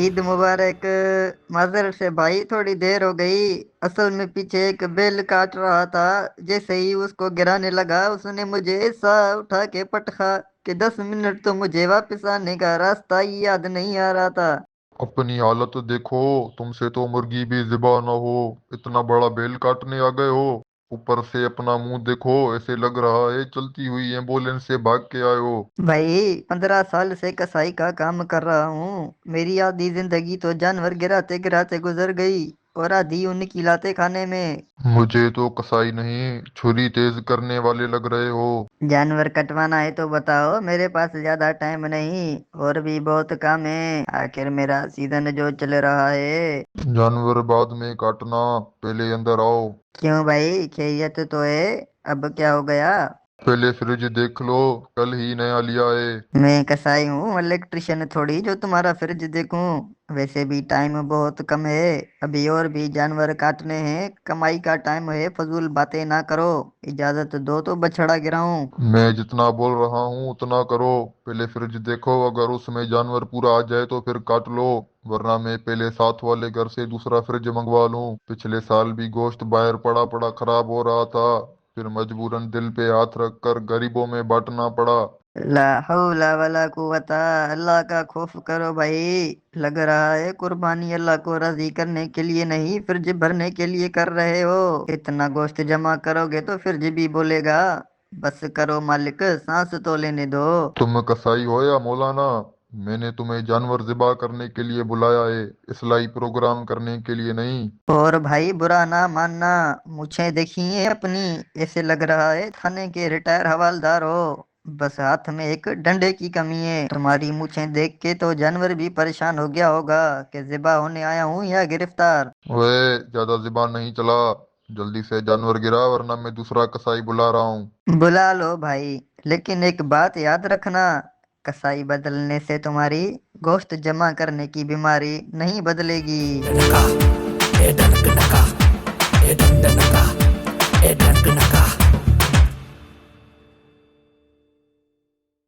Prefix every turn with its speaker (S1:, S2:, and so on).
S1: ईद मुबारक। माजर से भाई थोड़ी देर हो गई। असल में पीछे एक बेल काट रहा था। जैसे ही उसको गिराने लगा उसने मुझे ऐसा उठा के पटखा कि 10 मिनट तो मुझे वापस आने का रास्ता ही याद नहीं आ रहा था।
S2: अपनी हालत देखो। तुमसे तो मुर्गी भी ज़िबा न हो, इतना बड़ा बेल काटने आ गए हो। ऊपर से अपना मुंह देखो, ऐसे लग रहा है चलती हुई एम्बुलेंस से भाग के आए हो।
S1: भाई 15 साल से कसाई का काम कर रहा हूँ। मेरी आधी जिंदगी तो जानवर गिराते गिराते गुजर गई और आधी उनकी लाते खाने में।
S2: मुझे तो कसाई नहीं, छुरी तेज करने वाले लग रहे हो।
S1: जानवर कटवाना है तो बताओ, मेरे पास ज्यादा टाइम नहीं। और भी बहुत काम है, आखिर मेरा सीजन जो चल रहा है।
S2: जानवर बाद में काटना, पहले अंदर आओ।
S1: क्यों भाई, खैरियत तो है। अब क्या हो गया?
S2: पहले फ्रिज देख लो, कल ही नया लिया है।
S1: मैं कसाई हूँ, इलेक्ट्रिशियन थोड़ी जो तुम्हारा फ्रिज देखूं। वैसे भी टाइम बहुत कम है। अभी और भी जानवर काटने हैं, कमाई का टाइम है, फजूल बातें ना करो। इजाजत दो तो बछड़ा गिराऊं।
S2: मैं जितना बोल रहा हूँ उतना करो। पहले फ्रिज देखो, अगर उसमें जानवर पूरा आ जाए तो फिर काट लो, वरना मैं पहले साथ वाले घर से दूसरा फ्रिज मंगवा लूं। पिछले साल भी गोश्त बाहर पड़ा पड़ा खराब हो रहा था, फिर मजबूरन दिल पे हाथ रख कर गरीबों में बांटना पड़ा।
S1: ला हौला वला कुव्वता, अल्लाह का खौफ करो भाई। लग रहा है कुर्बानी अल्लाह को राजी करने के लिए नहीं, फ्रिज भरने के लिए कर रहे हो। इतना गोश्त जमा करोगे तो फ्रिज भी बोलेगा। बस करो मालिक, सांस तो लेने दो।
S2: तुम कसाई हो या मौलाना? मैंने तुम्हें जानवर ज़िबा करने के लिए बुलाया है, इस्लाही प्रोग्राम करने के लिए नहीं।
S1: और भाई बुरा ना मानना, मुझे देखिए अपनी। ऐसे लग रहा है थाने के रिटायर हवलदार हो। बस हाथ में एक डंडे की कमी है। तुम्हारी मूछें देख के तो जानवर भी परेशान हो गया होगा कि ज़िबा होने आया हूँ या गिरफ्तार।
S2: वे, ज्यादा ज़ुबान नहीं चला। जल्दी से जानवर गिरा, वरना मैं दूसरा कसाई बुला रहा हूँ।
S1: बुला लो भाई, लेकिन एक बात याद रखना। कसाई बदलने से तुम्हारी गोश्त जमा करने की बीमारी नहीं बदलेगी।